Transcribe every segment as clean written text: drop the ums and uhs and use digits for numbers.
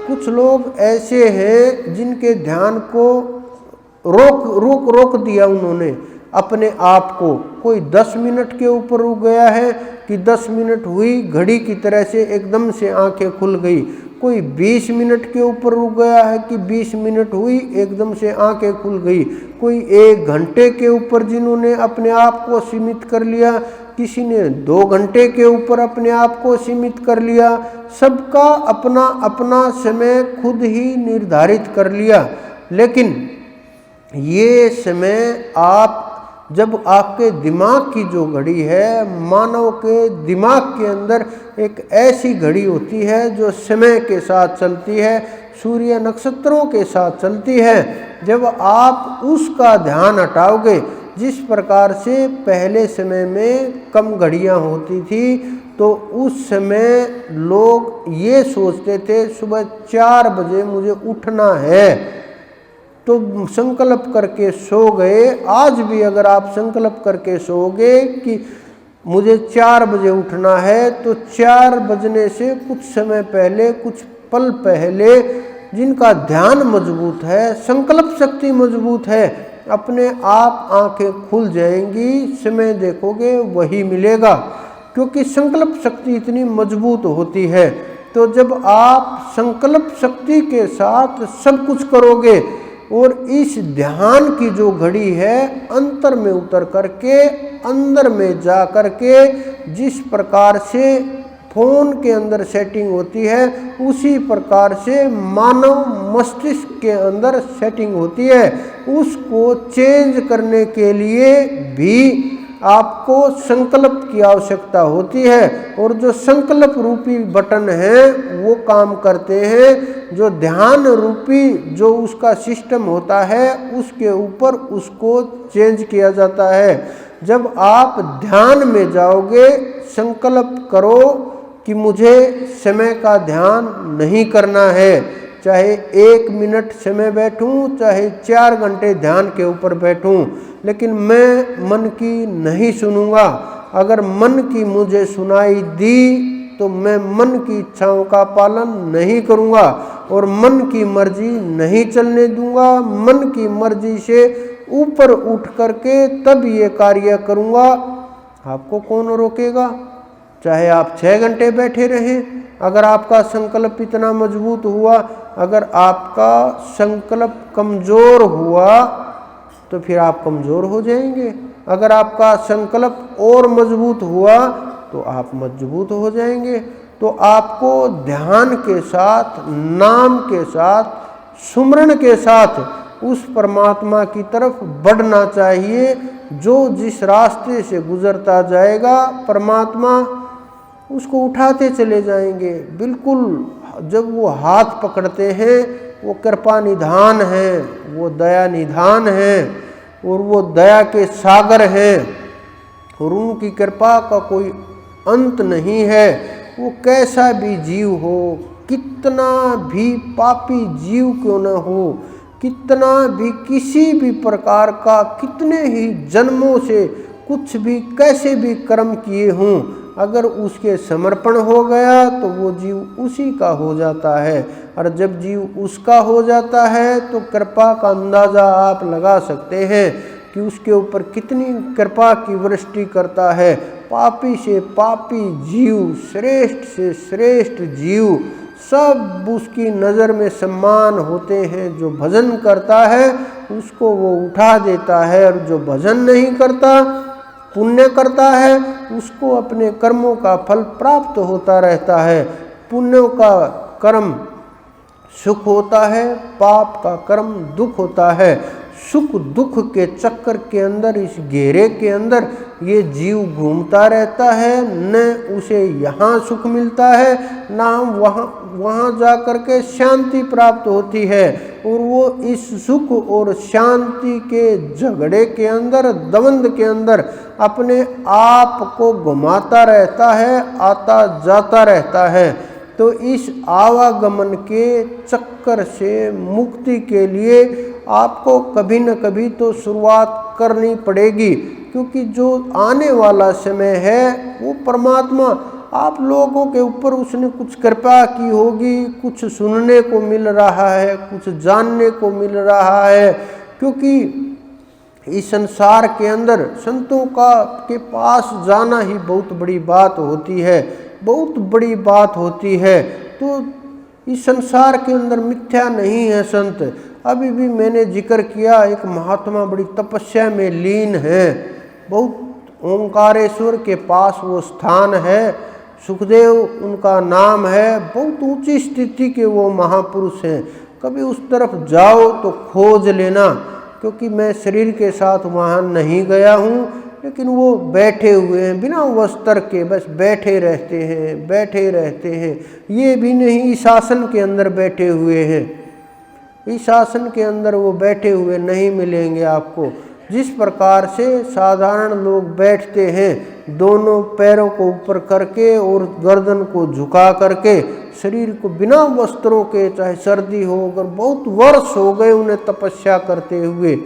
कुछ लोग ऐसे हैं जिनके ध्यान को रोक दिया उन्होंने अपने आप को। कोई 10 मिनट के ऊपर रुक गया है कि 10 मिनट हुई, घड़ी की तरह से एकदम से आंखें खुल गई। कोई 20 मिनट के ऊपर रुक गया है कि 20 मिनट हुई, एकदम से आंखें खुल गई। कोई 1 घंटे के ऊपर जिन्होंने अपने आप को सीमित कर लिया, किसी ने 2 घंटे के ऊपर अपने आप को सीमित कर लिया। सबका अपना अपना समय खुद ही निर्धारित कर लिया। लेकिन ये समय आप जब आपके दिमाग की जो घड़ी है, मानव के दिमाग के अंदर एक ऐसी घड़ी होती है जो समय के साथ चलती है, सूर्य नक्षत्रों के साथ चलती है। जब आप उसका ध्यान हटाओगे, जिस प्रकार से पहले समय में कम घड़ियां होती थी, तो उस समय लोग ये सोचते थे सुबह 4 बजे मुझे उठना है, तो संकल्प करके सो गए। आज भी अगर आप संकल्प करके सोओगे कि मुझे 4 बजे उठना है, तो 4 बजने से कुछ समय पहले, कुछ पल पहले जिनका ध्यान मजबूत है, संकल्प शक्ति मजबूत है, अपने आप आंखें खुल जाएंगी, समय देखोगे वही मिलेगा, क्योंकि संकल्प शक्ति इतनी मजबूत होती है। तो जब आप संकल्प शक्ति के साथ सब कुछ करोगे और इस ध्यान की जो घड़ी है अंतर में उतर करके, अंदर में जा करके, जिस प्रकार से फोन के अंदर सेटिंग होती है, उसी प्रकार से मानव मस्तिष्क के अंदर सेटिंग होती है। उसको चेंज करने के लिए भी आपको संकल्प की आवश्यकता होती है, और जो संकल्प रूपी बटन है वो काम करते हैं। जो ध्यान रूपी जो उसका सिस्टम होता है, उसके ऊपर उसको चेंज किया जाता है। जब आप ध्यान में जाओगे, संकल्प करो कि मुझे समय का ध्यान नहीं करना है, चाहे 1 मिनट समय बैठूं, चाहे 4 घंटे ध्यान के ऊपर बैठूं, लेकिन मैं मन की नहीं सुनूंगा। अगर मन की मुझे सुनाई दी तो मैं मन की इच्छाओं का पालन नहीं करूंगा और मन की मर्जी नहीं चलने दूंगा। मन की मर्जी से ऊपर उठ करके तब ये कार्य करूंगा। आपको कौन रोकेगा? चाहे आप 6 घंटे बैठे रहें, अगर आपका संकल्प इतना मजबूत हुआ। अगर आपका संकल्प कमज़ोर हुआ तो फिर आप कमज़ोर हो जाएंगे। अगर आपका संकल्प और मजबूत हुआ तो आप मजबूत हो जाएंगे। तो आपको ध्यान के साथ, नाम के साथ, सुमरण के साथ उस परमात्मा की तरफ बढ़ना चाहिए। जो जिस रास्ते से गुजरता जाएगा, परमात्मा उसको उठाते चले जाएंगे। बिल्कुल, जब वो हाथ पकड़ते हैं, वो कृपा निधान है, वो दया निधान है, और वो दया के सागर हैं, और उनकी कृपा का कोई अंत नहीं है। वो कैसा भी जीव हो, कितना भी पापी जीव क्यों न हो, कितना भी किसी भी प्रकार का, कितने ही जन्मों से कुछ भी कैसे भी कर्म किए हों, अगर उसके समर्पण हो गया तो वो जीव उसी का हो जाता है। और जब जीव उसका हो जाता है तो कृपा का अंदाज़ा आप लगा सकते हैं कि उसके ऊपर कितनी कृपा की वृष्टि करता है। पापी से पापी जीव, श्रेष्ठ से श्रेष्ठ जीव, सब उसकी नज़र में सम्मान होते हैं। जो भजन करता है उसको वो उठा देता है, और जो भजन नहीं करता, पुण्य करता है, उसको अपने कर्मों का फल प्राप्त होता रहता है। पुण्यों का कर्म सुख होता है, पाप का कर्म दुख होता है। सुख दुख के चक्कर के अंदर, इस घेरे के अंदर ये जीव घूमता रहता है। न उसे यहाँ सुख मिलता है, ना वहाँ जा कर के शांति प्राप्त होती है, और वो इस सुख और शांति के झगड़े के अंदर, द्वंद्व के अंदर अपने आप को घुमाता रहता है, आता जाता रहता है। तो इस आवागमन के चक्कर से मुक्ति के लिए आपको कभी न कभी तो शुरुआत करनी पड़ेगी, क्योंकि जो आने वाला समय है वो परमात्मा आप लोगों के ऊपर उसने कुछ कृपा की होगी, कुछ सुनने को मिल रहा है, कुछ जानने को मिल रहा है। क्योंकि इस संसार के अंदर संतों के पास जाना ही बहुत बड़ी बात होती है, बहुत बड़ी बात होती है। तो इस संसार के अंदर मिथ्या नहीं है संत। अभी भी मैंने जिक्र किया, एक महात्मा बड़ी तपस्या में लीन है, बहुत ओंकारेश्वर के पास वो स्थान है, सुखदेव उनका नाम है, बहुत ऊंची स्थिति के वो महापुरुष हैं। कभी उस तरफ जाओ तो खोज लेना, क्योंकि मैं शरीर के साथ वहाँ नहीं गया हूँ, लेकिन वो बैठे हुए हैं बिना वस्त्र के, बस बैठे रहते हैं, बैठे रहते हैं। ये भी नहीं इस आसन के अंदर बैठे हुए हैं, इस आसन के अंदर वो बैठे हुए नहीं मिलेंगे आपको। जिस प्रकार से साधारण लोग बैठते हैं, दोनों पैरों को ऊपर करके और गर्दन को झुका करके, शरीर को बिना वस्त्रों के, चाहे सर्दी हो, अगर बहुत वर्ष हो गए उन्हें तपस्या करते हुए,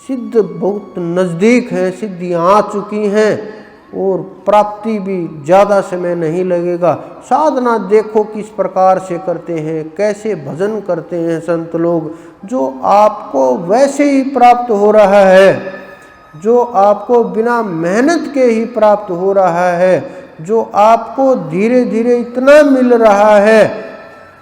सिद्ध बहुत नज़दीक हैं, सिद्धियाँ आ चुकी हैं और प्राप्ति भी ज़्यादा समय नहीं लगेगा। साधना देखो किस प्रकार से करते हैं, कैसे भजन करते हैं संत लोग, जो आपको वैसे ही प्राप्त हो रहा है, जो आपको बिना मेहनत के ही प्राप्त हो रहा है, जो आपको धीरे धीरे इतना मिल रहा है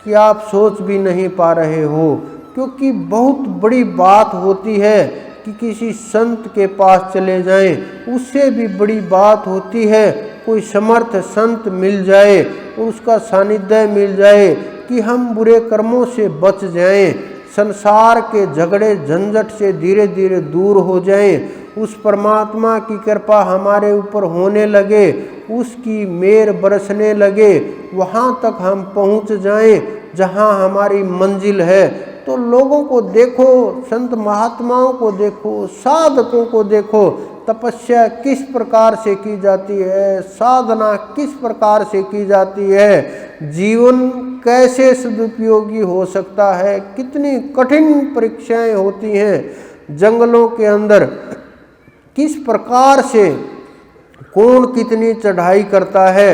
कि आप सोच भी नहीं पा रहे हो। क्योंकि बहुत बड़ी बात होती है कि किसी संत के पास चले जाएं, उससे भी बड़ी बात होती है कोई समर्थ संत मिल जाए और उसका सानिध्य मिल जाए, कि हम बुरे कर्मों से बच जाएं, संसार के झगड़े झंझट से धीरे धीरे दूर हो जाएं, उस परमात्मा की कृपा हमारे ऊपर होने लगे, उसकी मेहर बरसने लगे, वहाँ तक हम पहुँच जाएं जहाँ हमारी मंजिल है। तो लोगों को देखो, संत महात्माओं को देखो, साधकों को देखो, तपस्या किस प्रकार से की जाती है, साधना किस प्रकार से की जाती है, जीवन कैसे सदुपयोगी हो सकता है, कितनी कठिन परीक्षाएं होती हैं जंगलों के अंदर, किस प्रकार से कौन कितनी चढ़ाई करता है।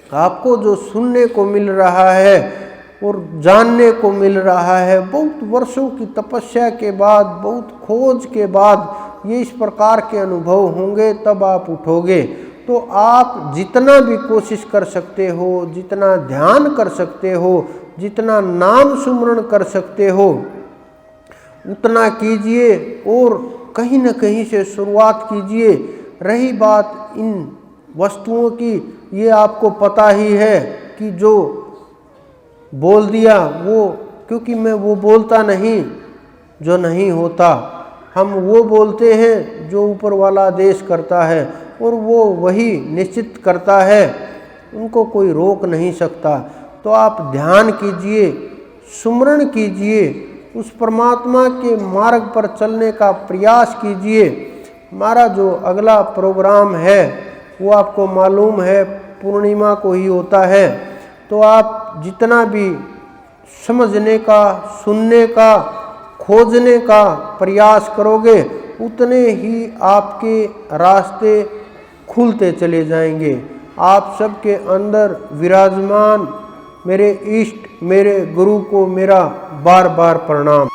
आपको जो सुनने को मिल रहा है और जानने को मिल रहा है, बहुत वर्षों की तपस्या के बाद, बहुत खोज के बाद ये इस प्रकार के अनुभव होंगे, तब आप उठोगे। तो आप जितना भी कोशिश कर सकते हो, जितना ध्यान कर सकते हो, जितना नाम सुमरण कर सकते हो, उतना कीजिए और कहीं न कहीं से शुरुआत कीजिए। रही बात इन वस्तुओं की, ये आपको पता ही है कि जो बोल दिया वो, क्योंकि मैं वो बोलता नहीं जो नहीं होता, हम वो बोलते हैं जो ऊपर वाला आदेश करता है, और वो वही निश्चित करता है, उनको कोई रोक नहीं सकता। तो आप ध्यान कीजिए, सुमरण कीजिए, उस परमात्मा के मार्ग पर चलने का प्रयास कीजिए। हमारा जो अगला प्रोग्राम है वो आपको मालूम है पूर्णिमा को ही होता है। तो आप जितना भी समझने का, सुनने का, खोजने का प्रयास करोगे, उतने ही आपके रास्ते खुलते चले जाएंगे। आप सबके अंदर विराजमान मेरे इष्ट, मेरे गुरु को मेरा बार बार प्रणाम।